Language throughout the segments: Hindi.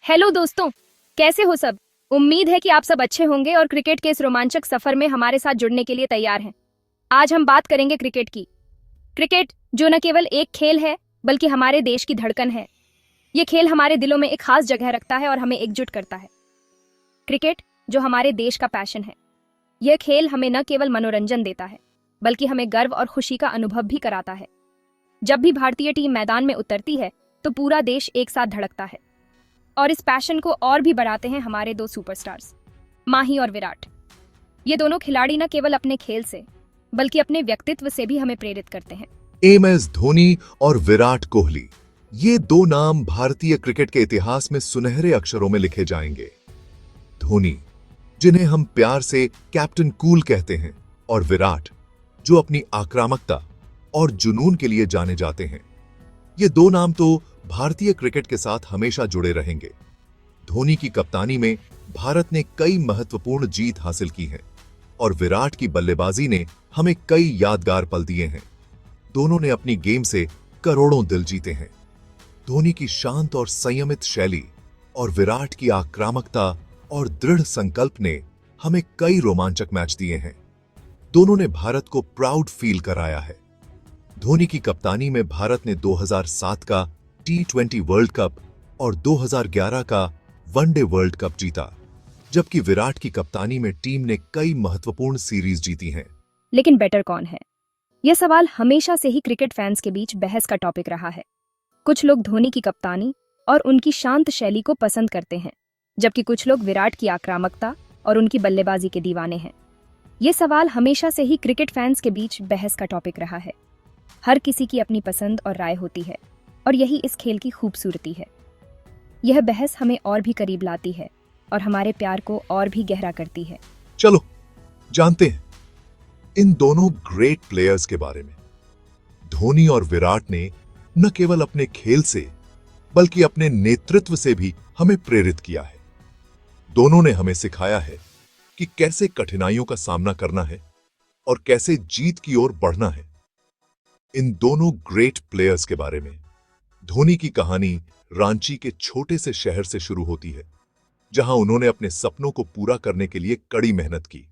हेलो दोस्तों, कैसे हो सब। उम्मीद है कि आप सब अच्छे होंगे और क्रिकेट के इस रोमांचक सफर में हमारे साथ जुड़ने के लिए तैयार हैं। आज हम बात करेंगे क्रिकेट की। क्रिकेट जो न केवल एक खेल है बल्कि हमारे देश की धड़कन है। ये खेल हमारे दिलों में एक खास जगह रखता है और हमें एकजुट करता है। क्रिकेट जो हमारे देश का पैशन है। यह खेल हमें न केवल मनोरंजन देता है बल्कि हमें गर्व और खुशी का अनुभव भी कराता है। जब भी भारतीय टीम मैदान में उतरती है तो पूरा देश एक साथ धड़कता है। और इस पैशन को और भी बढ़ाते हैं हमारे दो सुपरस्टार्स, माही और विराट। ये दोनों खिलाड़ी न केवल अपने खेल से बल्कि अपने व्यक्तित्व से भी हमें प्रेरित करते हैं। MS धोनी और विराट कोहली, ये दो नाम भारतीय क्रिकेट के इतिहास में सुनहरे अक्षरों में लिखे जाएंगे। धोनी, जिन्हें हम प्यार से कैप्टन कूल कहते हैं, और विराट, जो अपनी आक्रामकता और जुनून के लिए जाने जाते हैं। ये दो नाम तो भारतीय क्रिकेट के साथ हमेशा जुड़े रहेंगे। धोनी की कप्तानी में भारत ने कई महत्वपूर्ण जीत हासिल की है और विराट की बल्लेबाजी ने हमें कई यादगार पल दिए हैं। दोनों ने अपनी गेम से करोड़ों दिल जीते हैं। धोनी की शांत और संयमित शैली और विराट की आक्रामकता और दृढ़ संकल्प ने हमें कई रोमांचक मैच दिए हैं। दोनों ने भारत को प्राउड फील कराया है। धोनी की कप्तानी में भारत ने 2007 का T20 वर्ल्ड कप और 2011 का वनडे वर्ल्ड कप जीता, जबकि विराट की कप्तानी में टीम ने कई महत्वपूर्ण सीरीज जीती हैं। लेकिन बेटर कौन है, यह सवाल हमेशा से ही क्रिकेट फैंस के बीच बहस का टॉपिक रहा है। कुछ लोग धोनी की कप्तानी और उनकी शांत शैली को पसंद करते हैं, जबकि कुछ लोग विराट की आक्रामकता और उनकी बल्लेबाजी के दीवाने हैं। यह सवाल हमेशा से ही क्रिकेट फैंस के बीच बहस का टॉपिक रहा है। हर किसी की अपनी पसंद और राय होती है और यही इस खेल की खूबसूरती है। यह बहस हमें और भी करीब लाती है और हमारे प्यार को और भी गहरा करती है। चलो जानते हैं इन दोनों ग्रेट प्लेयर्स के बारे में। धोनी और विराट ने न केवल अपने खेल से बल्कि अपने नेतृत्व से भी हमें प्रेरित किया है। दोनों ने हमें सिखाया है कि कैसे कठिनाइयों का सामना करना है और कैसे जीत की ओर बढ़ना है। इन दोनों ग्रेट प्लेयर्स के बारे में धोनी की कहानी रांची के छोटे से शहर से शुरू होती है, जहां उन्होंने अपने सपनों को पूरा करने के लिए कड़ी मेहनत की।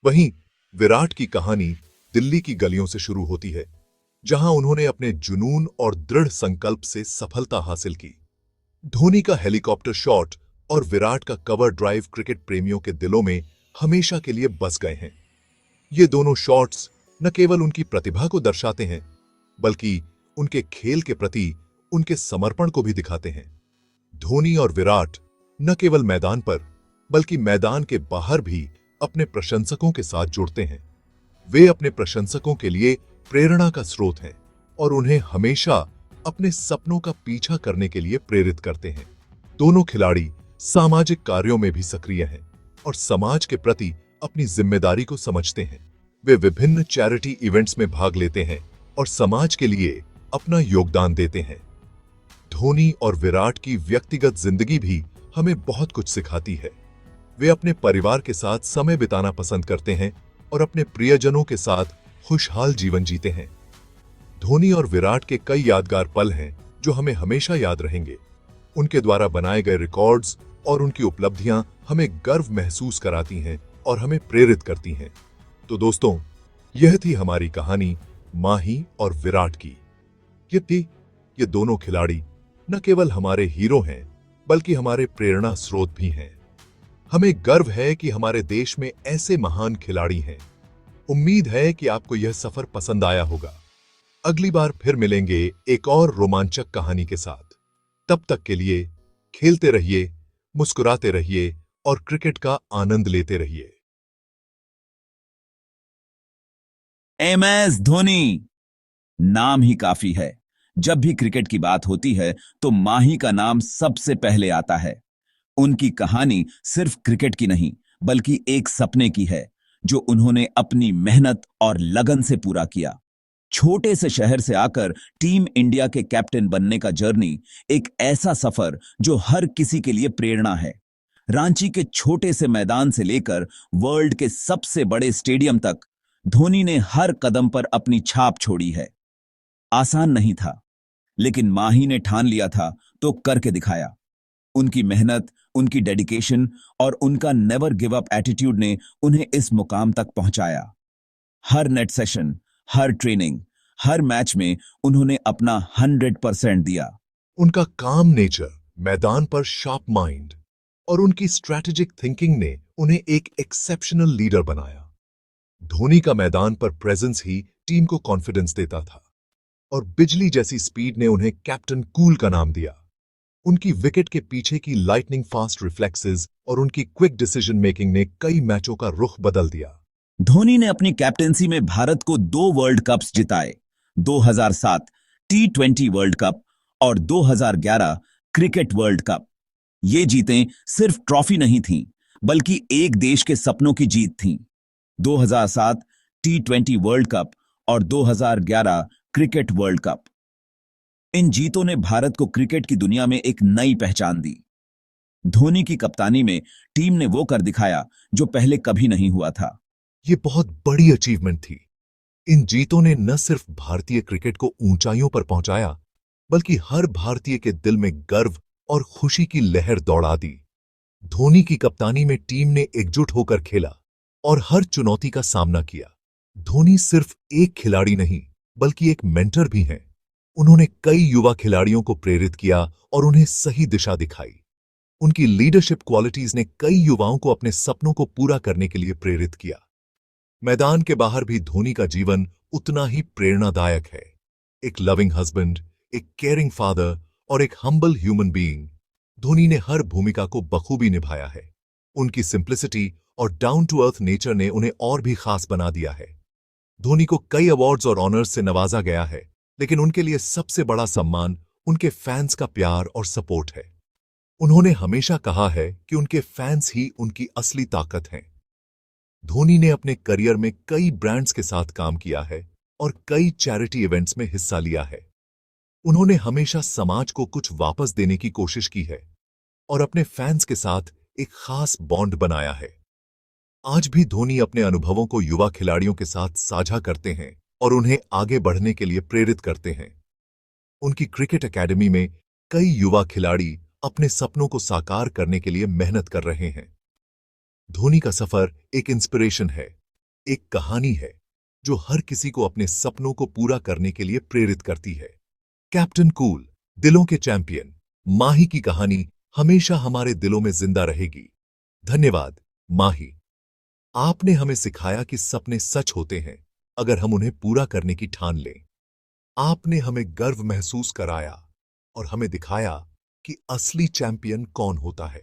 वहीं विराट की कहानी दिल्ली की गलियों से शुरू होती है, जहां उन्होंने अपने जुनून और दृढ़ संकल्प से सफलता हासिल की। धोनी का हेलीकॉप्टर शॉट और विराट का कवर ड्राइव क्रिकेट प्रेमियों के दिलों में हमेशा के लिए बस गए हैं। ये दोनों शॉट्स न केवल उनकी प्रतिभा को दर्शाते हैं बल्कि उनके खेल के प्रति उनके समर्पण को भी दिखाते हैं। धोनी और विराट न केवल मैदान पर बल्कि मैदान के बाहर भी अपने प्रशंसकों के साथ जुड़ते हैं। वे अपने प्रशंसकों के लिए प्रेरणा का स्रोत हैं और उन्हें हमेशा अपने सपनों का पीछा करने के लिए प्रेरित करते हैं। दोनों खिलाड़ी सामाजिक कार्यों में भी सक्रिय हैं और समाज के प्रति अपनी जिम्मेदारी को समझते हैं। वे विभिन्न चैरिटी इवेंट्स में भाग लेते हैं और समाज के लिए अपना योगदान देते हैं। धोनी और विराट की व्यक्तिगत जिंदगी भी हमें बहुत कुछ सिखाती है। वे अपने परिवार के साथ समय बिताना पसंद करते हैं और अपने प्रियजनों के साथ खुशहाल जीवन जीते हैं। धोनी और विराट के कई यादगार पल हैं जो हमें हमेशा याद रहेंगे। उनके द्वारा बनाए गए रिकॉर्ड्स और उनकी उपलब्धियां हमें गर्व महसूस कराती हैं और हमें प्रेरित करती हैं। तो दोस्तों, यह थी हमारी कहानी माही और विराट की। ये दोनों खिलाड़ी न केवल हमारे हीरो हैं बल्कि हमारे प्रेरणा स्रोत भी हैं। हमें गर्व है कि हमारे देश में ऐसे महान खिलाड़ी हैं। उम्मीद है कि आपको यह सफर पसंद आया होगा। अगली बार फिर मिलेंगे एक और रोमांचक कहानी के साथ। तब तक के लिए खेलते रहिए, मुस्कुराते रहिए और क्रिकेट का आनंद लेते रहिए। MS धोनी, नाम ही काफी है। जब भी क्रिकेट की बात होती है तो माही का नाम सबसे पहले आता है। उनकी कहानी सिर्फ क्रिकेट की नहीं बल्कि एक सपने की है जो उन्होंने अपनी मेहनत और लगन से पूरा किया। छोटे से शहर से आकर टीम इंडिया के कैप्टन बनने का जर्नी एक ऐसा सफर जो हर किसी के लिए प्रेरणा है। रांची के छोटे से मैदान से लेकर वर्ल्ड के सबसे बड़े स्टेडियम तक धोनी ने हर कदम पर अपनी छाप छोड़ी है। आसान नहीं था, लेकिन माही ने ठान लिया था तो करके दिखाया। उनकी मेहनत, उनकी डेडिकेशन और उनका नेवर गिव अप एटीट्यूड ने उन्हें इस मुकाम तक पहुंचाया। हर नेट सेशन, हर ट्रेनिंग, हर मैच में उन्होंने अपना 100% दिया। उनका काम नेचर, मैदान पर शार्प माइंड और उनकी स्ट्रैटेजिक थिंकिंग ने उन्हें एक एक्सेप्शनल लीडर बनाया। धोनी का मैदान पर प्रेजेंस ही टीम को कॉन्फिडेंस देता था और बिजली जैसी स्पीड ने उन्हें कैप्टन कूल का नाम दिया। उनकी विकेट के पीछे की लाइटनिंग फास्ट रिफ्लेक्सेस और उनकी क्विक डिसीजन मेकिंग ने कई मैचों का रुख बदल दिया। धोनी ने अपनी कैप्टेंसी में भारत को 2 वर्ल्ड कप्स जिताए, 2007 T20 वर्ल्ड कप और 2011 क्रिकेट वर्ल्ड कप। ये जीतें सिर्फ ट्रॉफी नहीं थीं, बल्कि एक देश के सपनों की जीत थीं। 2007 T20 वर्ल्ड कप और 2011 क्रिकेट वर्ल्ड कप। इन जीतों ने भारत को क्रिकेट की दुनिया में एक नई पहचान दी। धोनी की कप्तानी में टीम ने वो कर दिखाया जो पहले कभी नहीं हुआ था। ये बहुत बड़ी अचीवमेंट थी। इन जीतों ने न सिर्फ भारतीय क्रिकेट को ऊंचाइयों पर पहुंचाया, बल्कि हर भारतीय के दिल में गर्व और खुशी की लहर दौड़ा दी। धोनी की कप्तानी में टीम ने एकजुट होकर खेला और हर चुनौती का सामना किया। धोनी सिर्फ एक खिलाड़ी नहीं, बल्कि एक मेंटर भी हैं। उन्होंने कई युवा खिलाड़ियों को प्रेरित किया और उन्हें सही दिशा दिखाई। उनकी लीडरशिप क्वालिटीज ने कई युवाओं को अपने सपनों को पूरा करने के लिए प्रेरित किया। मैदान के बाहर भी धोनी का जीवन उतना ही प्रेरणादायक है। एक लविंग हस्बैंड, एक केयरिंग फादर और एक हम्बल ह्यूमन बीइंग, धोनी ने हर भूमिका को बखूबी निभाया है। उनकी सिंप्लिसिटी और डाउन टू अर्थ नेचर ने उन्हें और भी खास बना दिया है। धोनी को कई अवार्ड्स और ऑनर्स से नवाजा गया है, लेकिन उनके लिए सबसे बड़ा सम्मान उनके फैंस का प्यार और सपोर्ट है। उन्होंने हमेशा कहा है कि उनके फैंस ही उनकी असली ताकत हैं। धोनी ने अपने करियर में कई ब्रांड्स के साथ काम किया है और कई चैरिटी इवेंट्स में हिस्सा लिया है। उन्होंने हमेशा समाज को कुछ वापस देने की कोशिश की है और अपने फैंस के साथ एक खास बॉन्ड बनाया है। आज भी धोनी अपने अनुभवों को युवा खिलाड़ियों के साथ साझा करते हैं और उन्हें आगे बढ़ने के लिए प्रेरित करते हैं। उनकी क्रिकेट एकेडमी में कई युवा खिलाड़ी अपने सपनों को साकार करने के लिए मेहनत कर रहे हैं। धोनी का सफर एक इंस्पिरेशन है, एक कहानी है जो हर किसी को अपने सपनों को पूरा करने के लिए प्रेरित करती है। कैप्टन कूल, दिलों के चैंपियन, माही की कहानी हमेशा हमारे दिलों में जिंदा रहेगी। धन्यवाद माही। आपने हमें सिखाया कि सपने सच होते हैं अगर हम उन्हें पूरा करने की ठान लें। आपने हमें गर्व महसूस कराया और हमें दिखाया कि असली चैंपियन कौन होता है।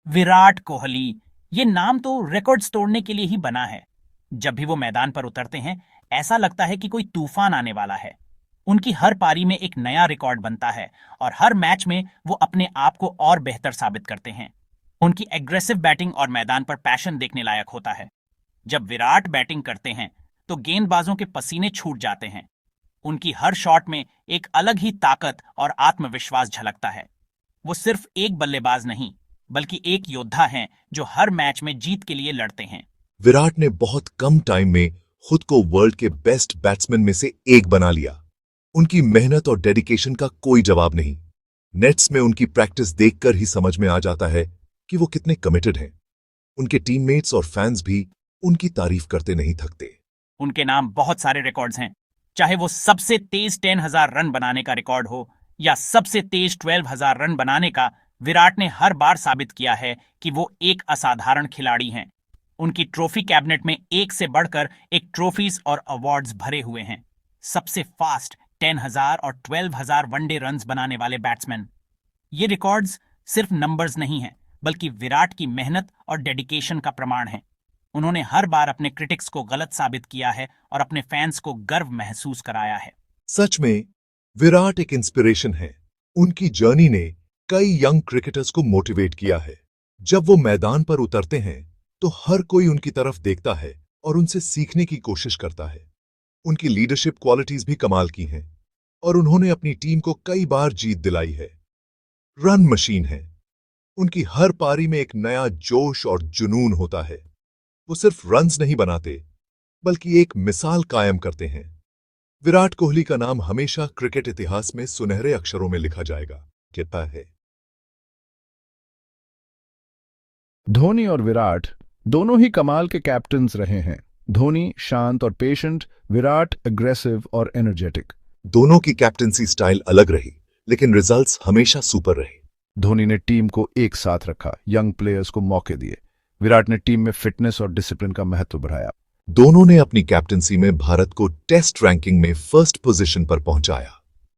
विराट कोहली, ये नाम तो रिकॉर्ड्स तोड़ने के लिए ही बना है। जब भी वो मैदान पर उतरते हैं, ऐसा लगता है कि कोई तूफान आने वाला है। उनकी हर पारी में एक नया रिकॉर्ड बनता है और हर मैच में वो अपने आप को और बेहतर साबित करते हैं। उनकी एग्रेसिव बैटिंग और मैदान पर पैशन देखने लायक होता है। जब विराट बैटिंग करते हैं तो गेंदबाजों के पसीने छूट जाते हैं। उनकी हर शॉट में एक अलग ही ताकत और आत्मविश्वास झलकता है। वो सिर्फ एक बल्लेबाज नहीं, बल्कि एक योद्धा हैं जो हर मैच में जीत के लिए लड़ते हैं। विराट ने बहुत कम टाइम में खुद को वर्ल्ड के बेस्ट बैट्समैन में से एक बना लिया। उनकी मेहनत और डेडिकेशन का कोई जवाब नहीं। नेट्स में उनकी प्रैक्टिस देखकर ही समझ में आ जाता है कि वो कितने कमिटेड हैं। उनके टीममेट्स और फैंस भी उनकी तारीफ करते नहीं थकते। उनके नाम बहुत सारे रिकॉर्ड्स हैं, चाहे वो सबसे तेज 10,000 रन बनाने का रिकॉर्ड हो या सबसे तेज 12,000 रन बनाने का। विराट ने हर बार साबित किया है कि वो एक असाधारण खिलाड़ी हैं। उनकी ट्रॉफी कैबिनेट में एक से बढ़कर एक ट्रॉफीज और अवार्ड्स भरे हुए हैं। सबसे फास्ट 10,000 और 12,000 वनडे रन्स बनाने वाले बैट्समैन। ये रिकॉर्ड्स सिर्फ नंबर्स नहीं हैं, बल्कि विराट की मेहनत और डेडिकेशन का प्रमाण है। उन्होंने हर बार अपने क्रिटिक्स को गलत साबित किया है और अपने फैंस को गर्व महसूस कराया है। सच में विराट एक इंस्पिरेशन है। उनकी जर्नी ने कई यंग क्रिकेटर्स को मोटिवेट किया है। जब वो मैदान पर उतरते हैं तो हर कोई उनकी तरफ देखता है और उनसे सीखने की कोशिश करता है। उनकी लीडरशिप क्वालिटीज भी कमाल की हैं और उन्होंने अपनी टीम को कई बार जीत दिलाई है। रन मशीन है। उनकी हर पारी में एक नया जोश और जुनून होता है। वो सिर्फ रन्स नहीं बनाते, बल्कि एक मिसाल कायम करते हैं। विराट कोहली का नाम हमेशा क्रिकेट इतिहास में सुनहरे अक्षरों में लिखा जाएगा। कहता है धोनी और विराट दोनों ही कमाल के कैप्टन्स रहे हैं। धोनी शांत और पेशेंट, विराट अग्रेसिव और एनर्जेटिक। दोनों की कैप्टनसी स्टाइल अलग रही, लेकिन रिजल्ट्स हमेशा सुपर रहे। धोनी ने टीम को एक साथ रखा, यंग प्लेयर्स को मौके दिए। विराट ने टीम में फिटनेस और डिसिप्लिन का महत्व बढ़ाया। दोनों ने अपनी कैप्टनसी में भारत को टेस्ट रैंकिंग में फर्स्ट पोजीशन पर पहुंचाया।